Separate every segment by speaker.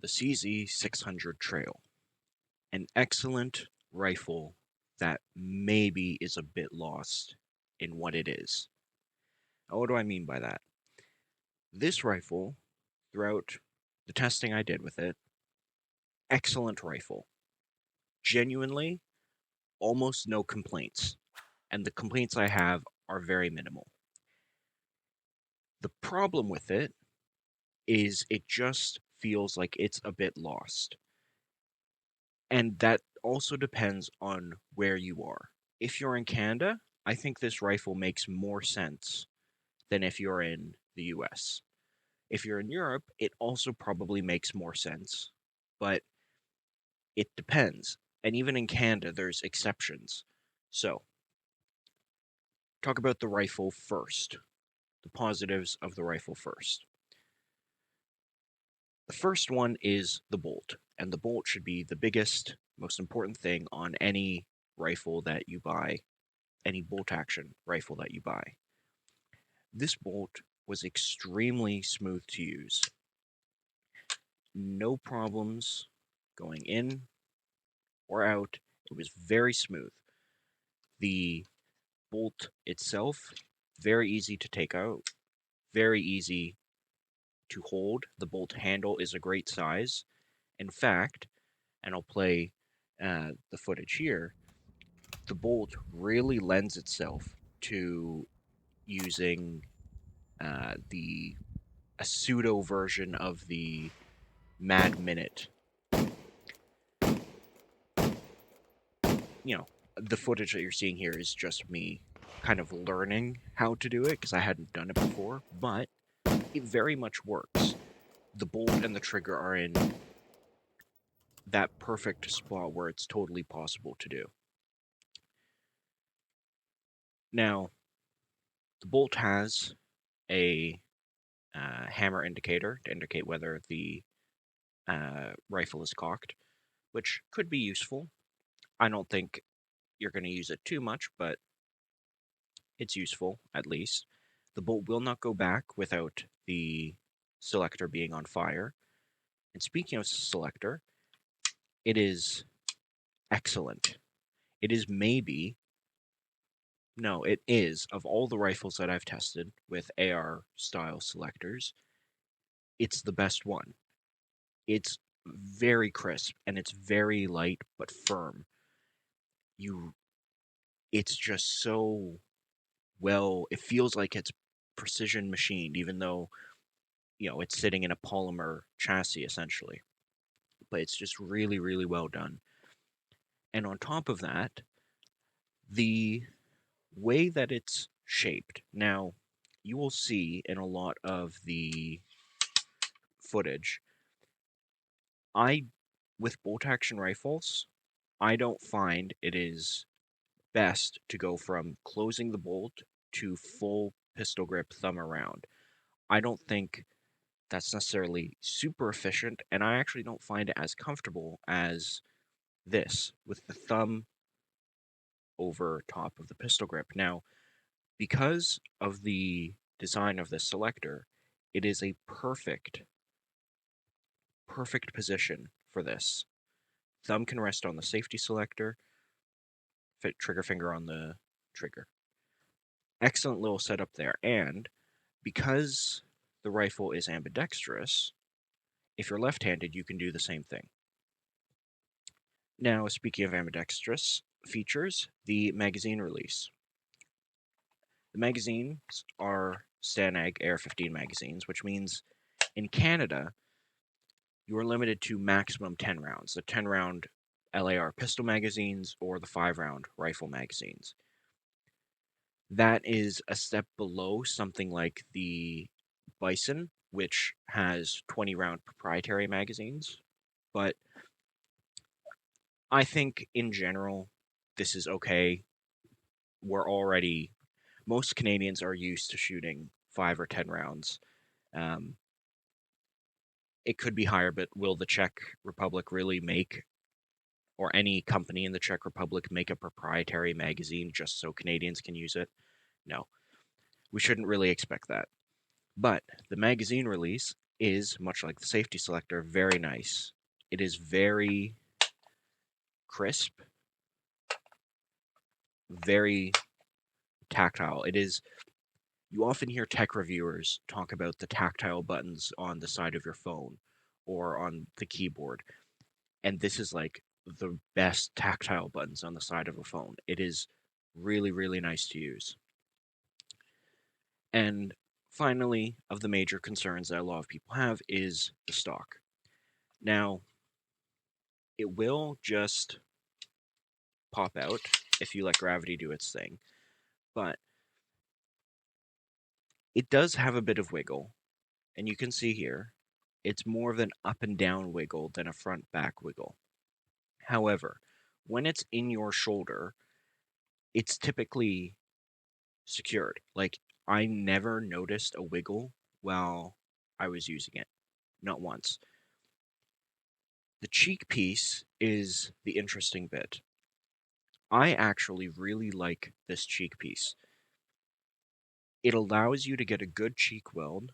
Speaker 1: the CZ600 Trail, an excellent rifle that maybe is a bit lost in what it is. Now, what do I mean by that? This rifle, throughout the testing I did with it, excellent rifle. Genuinely, almost no complaints. And the complaints I have are very minimal. The problem with it is it just feels like it's a bit lost. And that also depends on where you are. If you're in Canada, I think this rifle makes more sense than if you're in the US. If you're in Europe, it also probably makes more sense, but it depends. And even in Canada, there's exceptions. So, talk about the rifle first, the positives of the rifle first. The first one is the bolt, and the bolt should be the biggest, most important thing on any rifle that you buy, any bolt action rifle that you buy. This bolt was extremely smooth to use. No problems going in or out. It was very smooth. The bolt itself, very easy to take out, very easy to hold. The bolt handle is a great size. In fact, and I'll play the footage here, the bolt really lends itself to using a pseudo version of the Mad Minute. You know, the footage that you're seeing here is just me kind of learning how to do it because I hadn't done it before, but it very much works. The bolt and the trigger are in that perfect spot where it's totally possible to do. Now, the bolt has a hammer indicator to indicate whether the rifle is cocked, which could be useful. I don't think you're going to use it too much, but it's useful at least. The bolt will not go back without the selector being on fire. And speaking of selector, it is excellent. It is it is, of all the rifles that I've tested with AR style selectors, it's the best one. It's very crisp and it's very light but firm. It's just so well, it feels like it's precision machined, even though, it's sitting in a polymer chassis essentially. But it's just really, really well done. And on top of that, the way that it's shaped. Now, you will see in a lot of the footage, with bolt action rifles, I don't find it is best to go from closing the bolt to full pistol grip thumb around. I don't think that's necessarily super efficient, and I actually don't find it as comfortable as this, with the thumb over top of the pistol grip. Now, because of the design of this selector, it is a perfect position for this. Thumb can rest on the safety selector, trigger finger on the trigger. Excellent little setup there, and because the rifle is ambidextrous, if you're left-handed, you can do the same thing. Now, speaking of ambidextrous features, the magazine release. The magazines are Stanag AR-15 magazines, which means in Canada, you are limited to maximum 10 rounds, the 10-round LAR pistol magazines or the 5-round rifle magazines. That is a step below something like the Bison, which has 20-round proprietary magazines, but I think in general, this is okay. Most Canadians are used to shooting 5 or 10 rounds. It could be higher, but will the Czech Republic really or any company in the Czech Republic make a proprietary magazine just so Canadians can use it? No. We shouldn't really expect that. But the magazine release is, much like the safety selector, very nice. It is very crisp, very tactile. It is, you often hear tech reviewers talk about the tactile buttons on the side of your phone or on the keyboard, and this is like the best tactile buttons on the side of a phone. It is really, really nice to use. And finally, of the major concerns that a lot of people have is the stock. Now, it will just pop out if you let gravity do its thing, but it does have a bit of wiggle, and you can see here, it's more of an up and down wiggle than a front back wiggle. However, when it's in your shoulder, it's typically secured. Like, I never noticed a wiggle while I was using it, not once. The cheek piece is the interesting bit. I actually really like this cheek piece. It allows you to get a good cheek weld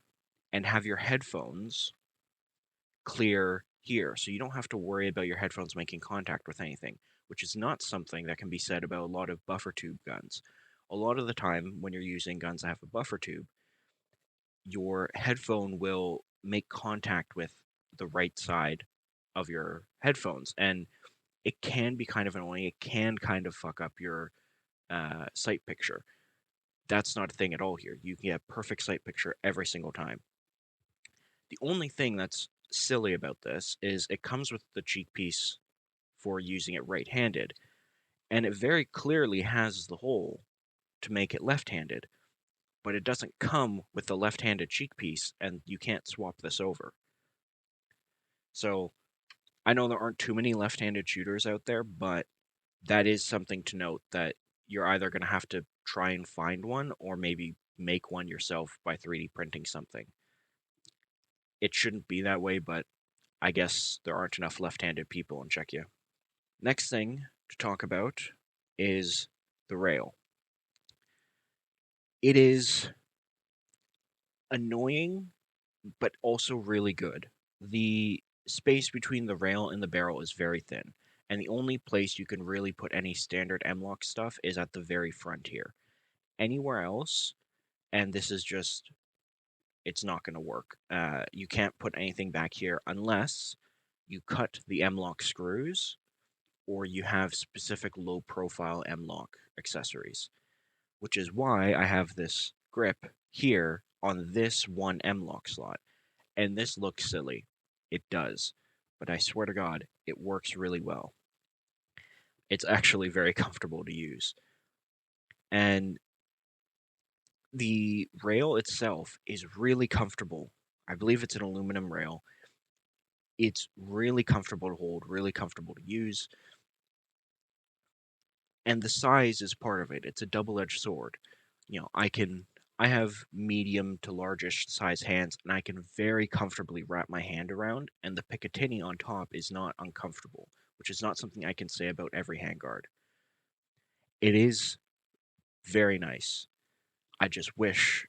Speaker 1: and have your headphones clear here, so you don't have to worry about your headphones making contact with anything, which is not something that can be said about a lot of buffer tube guns. A lot of the time, when you're using guns that have a buffer tube, your headphone will make contact with the right side of your headphones, and it can be kind of annoying. It can kind of fuck up your sight picture. That's not a thing at all here. You can get perfect sight picture every single time. The only thing that's silly about this is it comes with the cheek piece for using it right-handed, and it very clearly has the hole to make it left-handed, but it doesn't come with the left-handed cheek piece, and you can't swap this over. So I know there aren't too many left-handed shooters out there, but that is something to note, that you're either going to have to try and find one or maybe make one yourself by 3D printing something. It shouldn't be that way, but I guess there aren't enough left-handed people in Czechia. Next thing to talk about is the rail. It is annoying, but also really good. The space between the rail and the barrel is very thin, and the only place you can really put any standard M-LOK stuff is at the very front here. Anywhere else, and this is just, it's not going to work. You can't put anything back here unless you cut the M-LOK screws or you have specific low profile M-LOK accessories, which is why I have this grip here on this one M-LOK slot. And this looks silly. It does. But I swear to God, it works really well. It's actually very comfortable to use. And the rail itself is really comfortable. I believe it's an aluminum rail. It's really comfortable to hold, really comfortable to use. And the size is part of it. It's a double-edged sword. I have medium to largish size hands, and I can very comfortably wrap my hand around, and the Picatinny on top is not uncomfortable, which is not something I can say about every handguard. It is very nice. I just wish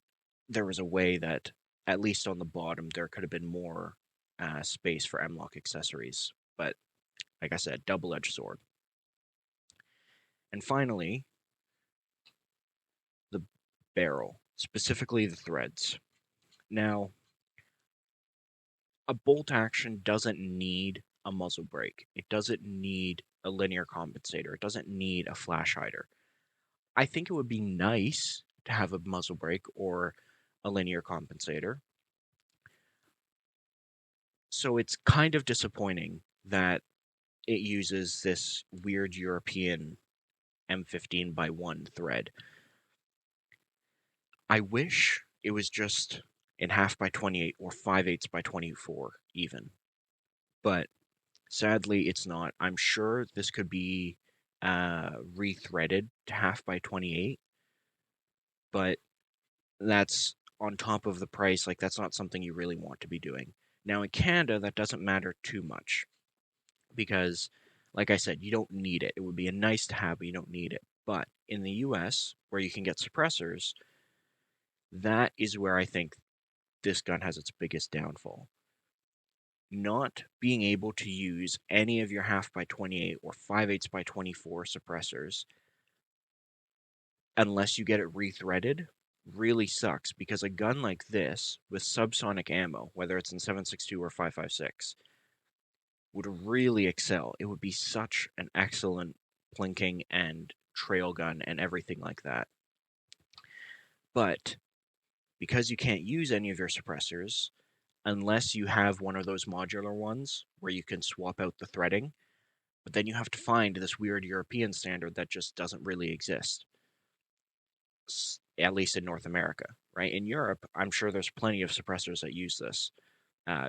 Speaker 1: there was a way that, at least on the bottom, there could have been more space for M-LOK accessories. But, like I said, double-edged sword. And finally, the barrel, specifically the threads. Now, a bolt action doesn't need a muzzle brake. It doesn't need a linear compensator. It doesn't need a flash hider. I think it would be nice to have a muzzle brake or a linear compensator. So it's kind of disappointing that it uses this weird European M15 by 1 thread. I wish it was just in half by 28 or 5/8 by 24 even. But sadly, it's not. I'm sure this could be rethreaded to half by 28, but that's on top of the price. Like, that's not something you really want to be doing. Now, in Canada, that doesn't matter too much because, like I said, you don't need it. It would be a nice to have, but you don't need it. But in the US, where you can get suppressors, that is where I think this gun has its biggest downfall. Not being able to use any of your half by 28 or 5/8 by 24 suppressors unless you get it rethreaded really sucks, because a gun like this with subsonic ammo, whether it's in 7.62 or 5.56, would really excel. It would be such an excellent plinking and trail gun and everything like that. But because you can't use any of your suppressors unless you have one of those modular ones where you can swap out the threading, but then you have to find this weird European standard that just doesn't really exist, at least in North America, right? In Europe, I'm sure there's plenty of suppressors that use this.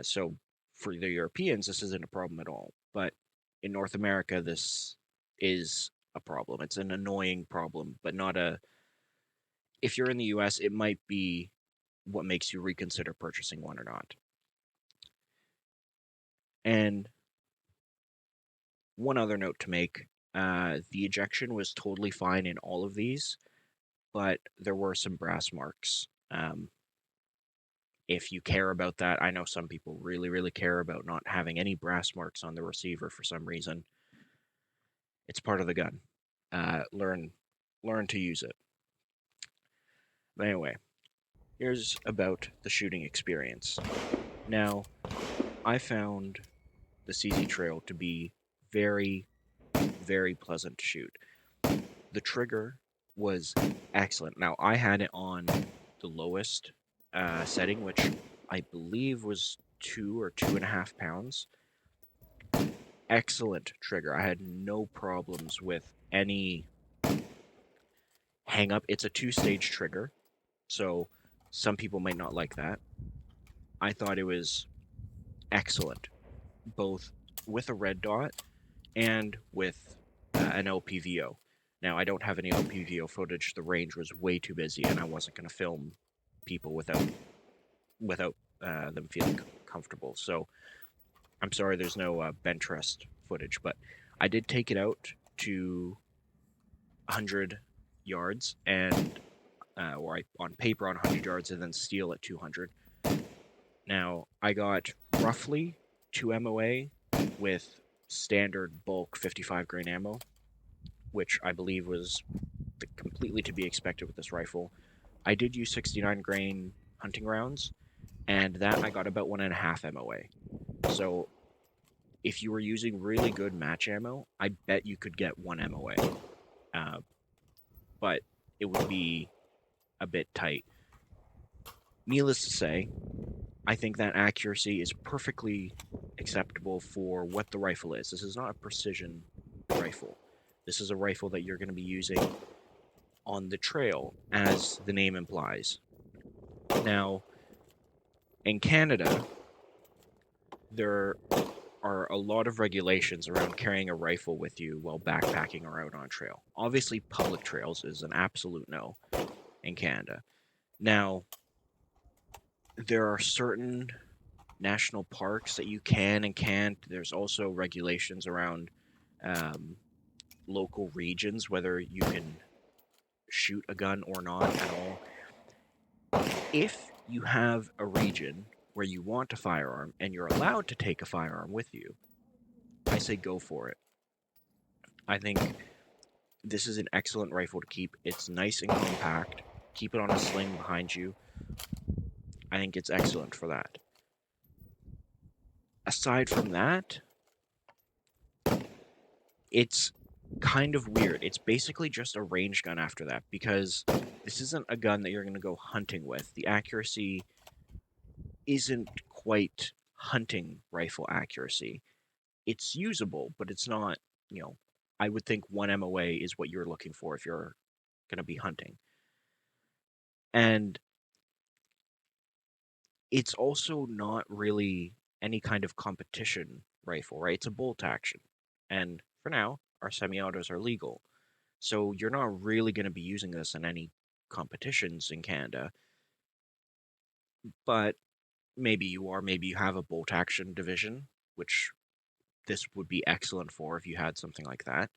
Speaker 1: So for the Europeans, this isn't a problem at all. But in North America, this is a problem. It's an annoying problem, but not a. If you're in the US, it might be what makes you reconsider purchasing one or not. And one other note to make, the ejection was totally fine in all of these, but there were some brass marks. If you care about that, I know some people really, really care about not having any brass marks on the receiver for some reason. It's part of the gun. Learn to use it. But anyway, here's about the shooting experience. Now, I found the CZ Trail to be very, very pleasant to shoot. The trigger was excellent. Now, I had it on the lowest setting, which I believe was 2 or 2.5 pounds. Excellent trigger. I had no problems with any hang up. It's a 2-stage trigger, so some people might not like that. I thought it was excellent, both with a red dot and with an LPVO. Now, I don't have any LPVO footage. The range was way too busy, and I wasn't going to film people without them feeling comfortable. So I'm sorry there's no bench rest footage, but I did take it out to 100 yards, and on paper on 100 yards, and then steel at 200. Now, I got roughly 2 MOA with standard bulk 55 grain ammo, which I believe was completely to be expected with this rifle. I did use 69 grain hunting rounds, and that I got about 1.5 MOA. So if you were using really good match ammo, I bet you could get 1 MOA. But it would be a bit tight. Needless to say, I think that accuracy is perfectly acceptable for what the rifle is. This is not a precision rifle. This is a rifle that you're going to be using on the trail, as the name implies. Now, in Canada, there are a lot of regulations around carrying a rifle with you while backpacking or out on trail. Obviously, public trails is an absolute no in Canada. Now, there are certain national parks that you can and can't. There's also regulations around local regions, whether you can shoot a gun or not at all. If you have a region where you want a firearm and you're allowed to take a firearm with you, I say go for it. I think this is an excellent rifle to keep. It's nice and compact. Keep it on a sling behind you. I think it's excellent for that. Aside from that, it's kind of weird. It's basically just a range gun after that, because this isn't a gun that you're going to go hunting with. The accuracy isn't quite hunting rifle accuracy. It's usable, but it's not, I would think 1 MOA is what you're looking for if you're going to be hunting. And it's also not really any kind of competition rifle, right? It's a bolt action. And for now, our semi-autos are legal. So you're not really going to be using this in any competitions in Canada. But maybe you are. Maybe you have a bolt action division, which this would be excellent for if you had something like that.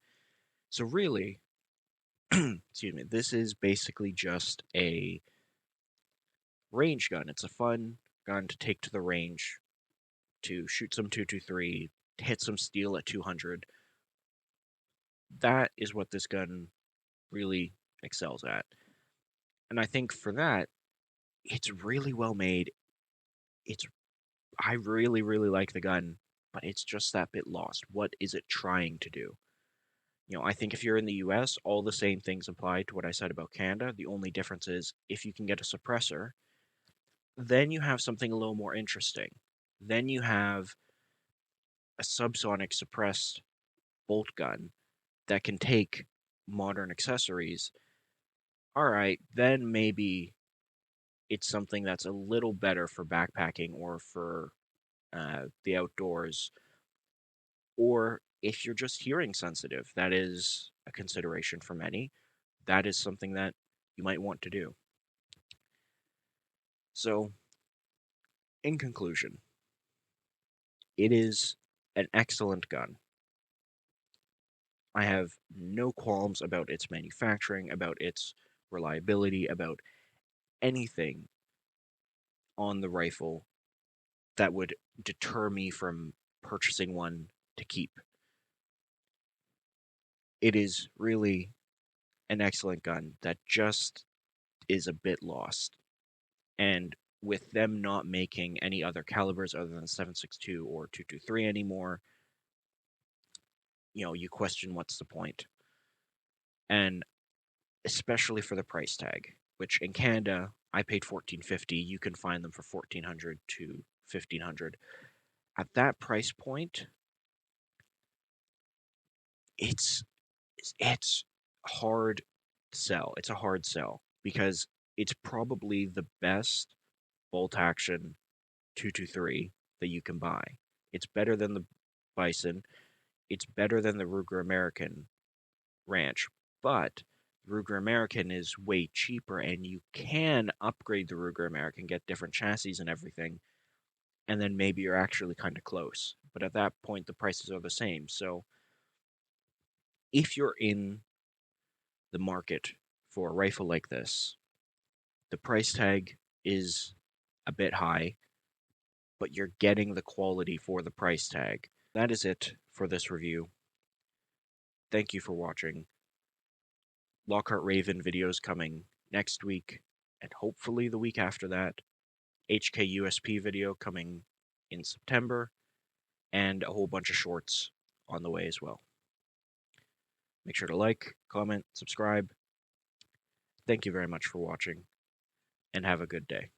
Speaker 1: So really, excuse me, this is basically just a range gun. It's a fun gun to take to the range, to shoot some 223, hit some steel at 200. That is what this gun really excels at. And I think for that, it's really well made. It's I really, really like the gun, but it's just that bit lost. What is it trying to do? I think if you're in the US, all the same things apply to what I said about Canada. The only difference is if you can get a suppressor, then you have something a little more interesting. Then you have a subsonic suppressed bolt gun that can take modern accessories. All right, then maybe it's something that's a little better for backpacking or for the outdoors. Or if you're just hearing sensitive, that is a consideration for many. That is something that you might want to do. So, in conclusion, it is an excellent gun. I have no qualms about its manufacturing, about its reliability, about anything on the rifle that would deter me from purchasing one to keep. It is really an excellent gun that just is a bit lost. And with them not making any other calibers other than 7.62 or 223 anymore, you question what's the point. And especially for the price tag, which in Canada I paid $14.50. You can find them for $1,400 to $1,500. At that price point, it's it's hard sell. It's a hard sell because it's probably the best bolt action 223 that you can buy. It's better than the Bison. It's better than the Ruger American Ranch, but Ruger American is way cheaper, and you can upgrade the Ruger American, get different chassis and everything, and then maybe you're actually kind of close. But at that point, the prices are the same. So if you're in the market for a rifle like this, the price tag is a bit high, but you're getting the quality for the price tag. That is it for this review. Thank you for watching. Lockhart Raven videos coming next week, and hopefully the week after that. HKUSP video coming in September, and a whole bunch of shorts on the way as well. Make sure to like, comment, subscribe. Thank you very much for watching, and have a good day.